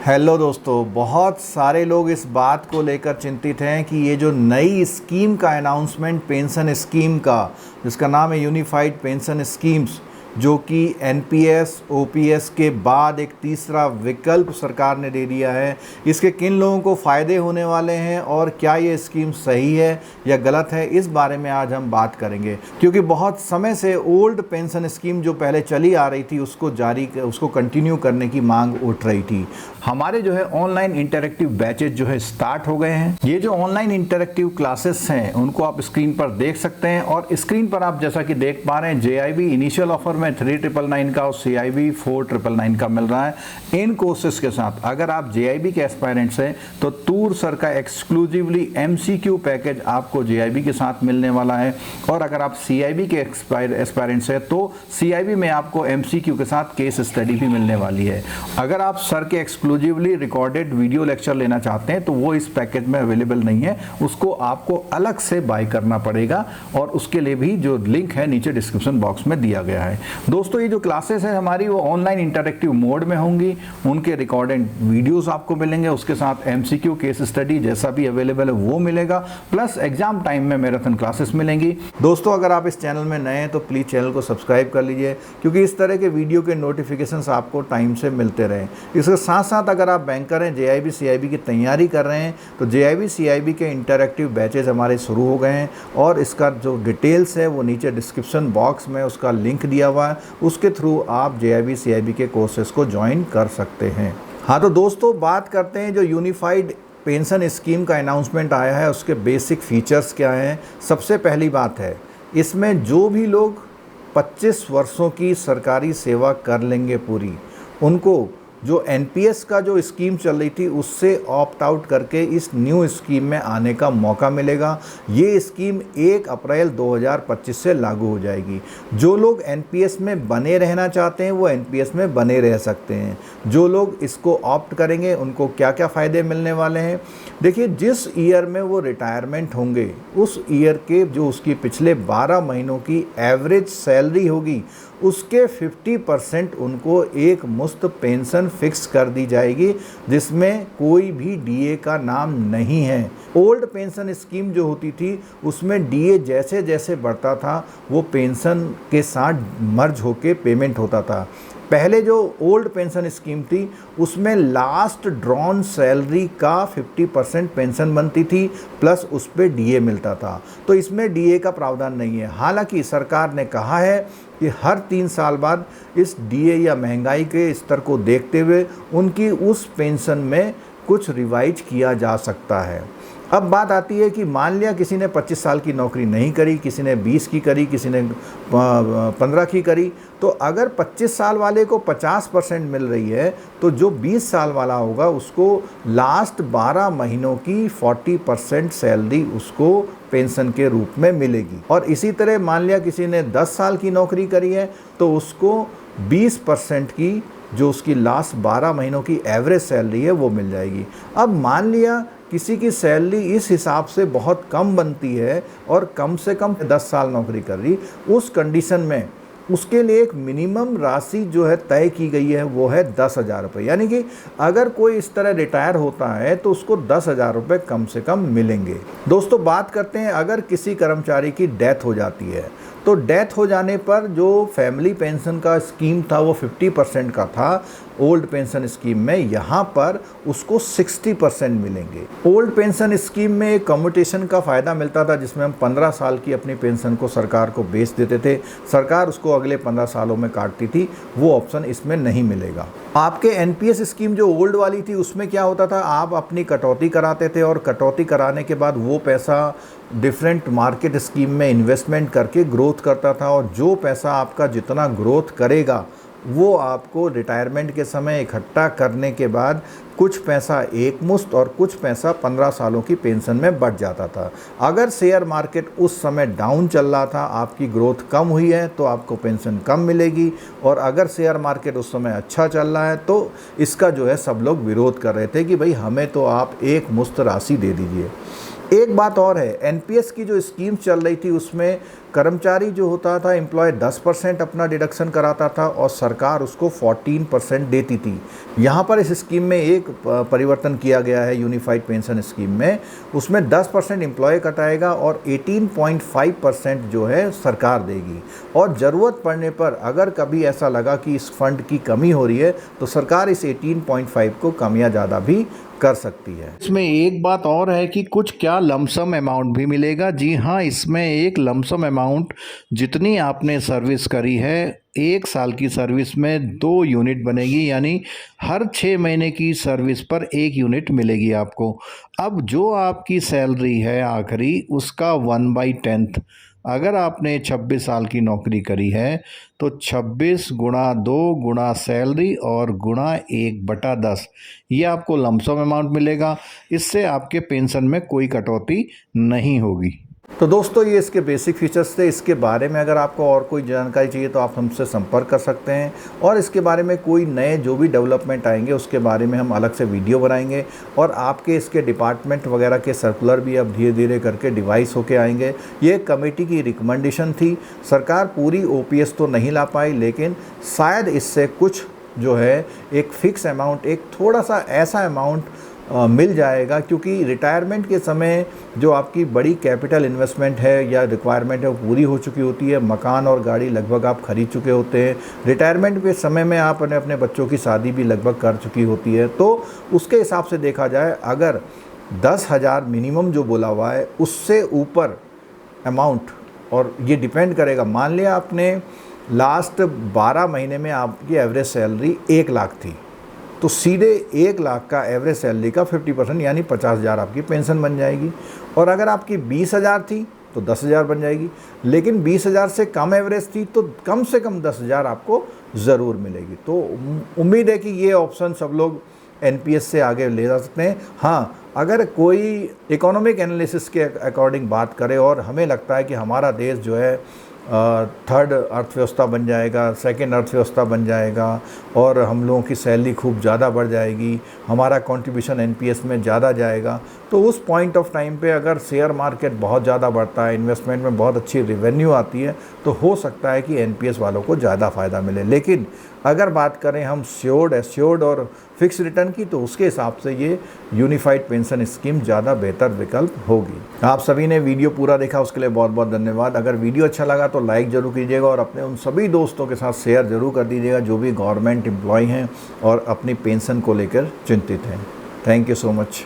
Hello दोस्तों, बहुत सारे लोग इस बात को लेकर चिंतित हैं कि ये जो नई स्कीम का अनाउंसमेंट पेंशन स्कीम का, जिसका नाम है यूनिफाइड पेंशन स्कीम्स, जो कि एनपीएस ओपीएस के बाद एक तीसरा विकल्प सरकार ने दे दिया है, इसके किन लोगों को फ़ायदे होने वाले हैं और क्या ये स्कीम सही है या गलत है, इस बारे में आज हम बात करेंगे। क्योंकि बहुत समय से ओल्ड पेंशन स्कीम जो पहले चली आ रही थी उसको कंटिन्यू करने की मांग उठ रही थी। हमारे जो है ऑनलाइन इंटरेक्टिव बैचेज जो है स्टार्ट हो गए हैं। ये जो ऑनलाइन इंटरेक्टिव क्लासेस हैं उनको आप स्क्रीन पर देख सकते हैं और स्क्रीन पर आप जैसा कि देख पा रहे हैं जेआईबी इनिशियल ऑफर में 3999 का और सीआईबी 4999 का मिल रहा है। इन कोर्सेज के साथ अगर आप जेआईबी के एस्पायरेंट्स हैं तो तूर सर का एक्सक्लूसिवली एमसीक्यू पैकेज आपको जेआईबी के साथ मिलने वाला है और अगर आप सीआईबी के एस्पायरेंट्स हैं तो सीआईबी में आपको एमसीक्यू के साथ केस स्टडी भी मिलने वाली है। अगर आप सर के एक्सक्लूसिवली रिकॉर्डेड वीडियो लेक्चर लेना चाहते हैं तो वो इस पैकेज में अवेलेबल नहीं है, उसको आपको अलग से बाय करना पड़ेगा और उसके लिए भी जो लिंक है नीचे डिस्क्रिप्शन बॉक्स में दिया गया है। दोस्तों, ये जो क्लासेस है हमारी वो ऑनलाइन इंटरेक्टिव मोड में होंगी, उनके रिकॉर्डेड वीडियोस आपको मिलेंगे, उसके साथ एमसीक्यू केस स्टडी जैसा भी अवेलेबल है वो मिलेगा, प्लस एग्जाम टाइम में मैराथन क्लासेस मिलेंगी। दोस्तों, अगर आप इस चैनल में नए हैं तो प्लीज़ चैनल को सब्सक्राइब कर लीजिए, क्योंकि इस तरह के वीडियो के नोटिफिकेशंस आपको टाइम से मिलते रहें। इसके साथ साथ अगर आप बैंकर हैं, जेआईबी सीआईबी की तैयारी कर रहे हैं तो जेआईबी सीआईबी के इंटरेक्टिव बैचेज हमारे शुरू हो गए हैं और इसका जो डिटेल्स है वो नीचे डिस्क्रिप्शन बॉक्स में उसका लिंक दिया हुआ है, उसके थ्रू आप जेआईबी सीआईबी के कोर्सेज को ज्वाइन कर सकते हैं। हाँ, तो दोस्तों बात करते हैं जो यूनिफाइड पेंशन स्कीम का अनाउंसमेंट आया है उसके बेसिक फीचर्स क्या हैं। सबसे पहली बात है, इसमें जो भी लोग 25 वर्षों की सरकारी सेवा कर लेंगे पूरी, उनको जो एनपीएस का जो स्कीम चल रही थी उससे ऑप्ट आउट करके इस न्यू स्कीम में आने का मौका मिलेगा। ये स्कीम 1 अप्रैल 2025 से लागू हो जाएगी। जो लोग एनपीएस में बने रहना चाहते हैं वो एनपीएस में बने रह सकते हैं। जो लोग इसको ऑप्ट करेंगे उनको क्या क्या फ़ायदे मिलने वाले हैं, देखिए, जिस ईयर में वो रिटायरमेंट होंगे उस ईयर के जो उसकी पिछले 12 महीनों की एवरेज सैलरी होगी उसके 50% उनको एक मुश्त पेंशन फिक्स कर दी जाएगी, जिसमें कोई भी डीए का नाम नहीं है। ओल्ड पेंशन स्कीम जो होती थी उसमें डीए जैसे जैसे बढ़ता था वो पेंशन के साथ मर्ज होके पेमेंट होता था। पहले जो ओल्ड पेंशन स्कीम थी उसमें लास्ट ड्रॉन सैलरी का 50% पेंशन बनती थी, प्लस उस पर डीए मिलता था। तो इसमें डीए का प्रावधान नहीं है। हालांकि सरकार ने कहा है कि हर 3 साल बाद इस डीए या महंगाई के स्तर को देखते हुए उनकी उस पेंशन में कुछ रिवाइज किया जा सकता है। अब बात आती है कि मान लिया किसी ने 25 साल की नौकरी नहीं करी, किसी ने 20 की करी, किसी ने 15 की करी, तो अगर 25 साल वाले को 50% मिल रही है तो जो 20 साल वाला होगा उसको लास्ट 12 महीनों की 40% सैलरी उसको पेंशन के रूप में मिलेगी। और इसी तरह मान लिया किसी ने 10 साल की नौकरी करी है तो उसको 20% की जो उसकी लास्ट 12 महीनों की एवरेज सैलरी है वो मिल जाएगी। अब मान लिया किसी की सैलरी इस हिसाब से बहुत कम बनती है और कम से कम 10 साल नौकरी कर रही, उस कंडीशन में उसके लिए एक मिनिमम राशि जो है तय की गई है वो है 10,000 रुपये। यानी कि अगर कोई इस तरह रिटायर होता है तो उसको 10,000 रुपये कम से कम मिलेंगे। दोस्तों, बात करते हैं अगर किसी कर्मचारी की डेथ हो जाती है तो डेथ हो जाने पर जो फैमिली पेंशन का स्कीम था वो 50% का था ओल्ड पेंशन स्कीम में, यहाँ पर उसको 60% मिलेंगे। ओल्ड पेंशन स्कीम में एक कम्यूटेशन का फ़ायदा मिलता था जिसमें हम 15 साल की अपनी पेंशन को सरकार को बेच देते थे, सरकार उसको अगले 15 सालों में काटती थी, वो ऑप्शन इसमें नहीं मिलेगा। आपके एनपीएस स्कीम जो ओल्ड वाली थी उसमें क्या होता था, आप अपनी कटौती कराते थे और कटौती कराने के बाद वो पैसा डिफरेंट मार्केट स्कीम में इन्वेस्टमेंट करके ग्रोथ करता था और जो पैसा आपका जितना ग्रोथ करेगा वो आपको रिटायरमेंट के समय इकट्ठा करने के बाद कुछ पैसा एक मुश्त और कुछ पैसा 15 सालों की पेंशन में बढ़ जाता था। अगर शेयर मार्केट उस समय डाउन चल रहा था, आपकी ग्रोथ कम हुई है तो आपको पेंशन कम मिलेगी, और अगर शेयर मार्केट उस समय अच्छा चल रहा है तो इसका जो है सब लोग विरोध कर रहे थे कि भाई हमें तो आप एक मुश्त राशि दे दीजिए। एक बात और है, एनपीएस की जो स्कीम चल रही थी उसमें कर्मचारी जो होता था एम्प्लॉय 10% अपना डिडक्शन कराता था और सरकार उसको 14% देती थी। यहाँ पर इस स्कीम में एक परिवर्तन किया गया है यूनिफाइड पेंशन स्कीम में, उसमें 10% एम्प्लॉय कटाएगा और 18.5% जो है सरकार देगी। और ज़रूरत पड़ने पर अगर कभी ऐसा लगा कि इस फंड की कमी हो रही है तो सरकार इस 18.5 को कम या ज़्यादा भी कर सकती है। इसमें एक बात और है कि कुछ क्या लमसम अमाउंट भी मिलेगा। जी हाँ, इसमें एक लमसम अमाउंट, जितनी आपने सर्विस करी है 1 साल की सर्विस में 2 यूनिट बनेगी, यानी हर 6 महीने की सर्विस पर 1 यूनिट मिलेगी आपको। अब जो आपकी सैलरी है आखिरी, उसका 1/10, अगर आपने 26 साल की नौकरी करी है तो 26 गुणा 2 गुणा सैलरी और गुणा 1/10, ये आपको लमसम अमाउंट मिलेगा। इससे आपके पेंशन में कोई कटौती नहीं होगी। तो दोस्तों, ये इसके बेसिक फीचर्स थे। इसके बारे में अगर आपको और कोई जानकारी चाहिए तो आप हमसे संपर्क कर सकते हैं, और इसके बारे में कोई नए जो भी डेवलपमेंट आएंगे उसके बारे में हम अलग से वीडियो बनाएंगे, और आपके इसके डिपार्टमेंट वगैरह के सर्कुलर भी अब धीरे धीरे करके डिवाइस होके आएंगे। ये कमेटी की रिकमेंडेशन थी, सरकार पूरी ओपीएस तो नहीं ला पाई, लेकिन शायद इससे कुछ जो है एक फ़िक्स अमाउंट, एक थोड़ा सा ऐसा अमाउंट मिल जाएगा, क्योंकि रिटायरमेंट के समय जो आपकी बड़ी कैपिटल इन्वेस्टमेंट है या रिक्वायरमेंट है वो पूरी हो चुकी होती है। मकान और गाड़ी लगभग आप खरीद चुके होते हैं। रिटायरमेंट के समय में आप अपने बच्चों की शादी भी लगभग कर चुकी होती है। तो उसके हिसाब से देखा जाए, अगर 10,000 मिनिमम जो बोला हुआ है उससे ऊपर अमाउंट, और ये डिपेंड करेगा, मान लिया आपने लास्ट 12 महीने में आपकी एवरेज सैलरी 1 लाख थी, तो सीधे 1 लाख का एवरेज सैलरी का 50% यानी 50,000 आपकी पेंशन बन जाएगी। और अगर आपकी 20,000 थी तो 10,000 बन जाएगी, लेकिन 20,000 से कम एवरेज थी तो कम से कम 10,000 आपको ज़रूर मिलेगी। तो उम्मीद है कि ये ऑप्शन सब लोग एनपीएस से आगे ले जा सकते हैं। हाँ, अगर कोई इकोनॉमिक एनालिसिस के अकॉर्डिंग बात करे और हमें लगता है कि हमारा देश जो है थर्ड अर्थव्यवस्था बन जाएगा, सेकंड अर्थव्यवस्था बन जाएगा, और हम लोगों की सैलरी खूब ज़्यादा बढ़ जाएगी, हमारा कंट्रीब्यूशन एनपीएस में ज़्यादा जाएगा, तो उस पॉइंट ऑफ टाइम पे अगर शेयर मार्केट बहुत ज़्यादा बढ़ता है, इन्वेस्टमेंट में बहुत अच्छी रेवेन्यू आती है, तो हो सकता है कि एनपीएस वालों को ज़्यादा फ़ायदा मिले। लेकिन अगर बात करें हम श्योर्ड, एश्योर्ड और फिक्स रिटर्न की, तो उसके हिसाब से ये यूनिफाइड पेंशन स्कीम ज़्यादा बेहतर विकल्प होगी। आप सभी ने वीडियो पूरा देखा, उसके लिए बहुत बहुत धन्यवाद। अगर वीडियो अच्छा लगा तो लाइक ज़रूर कीजिएगा, और अपने उन सभी दोस्तों के साथ शेयर ज़रूर कर दीजिएगा जो भी गवर्नमेंट एम्प्लॉय हैं और अपनी पेंशन को लेकर चिंतित हैं। Thank you so much.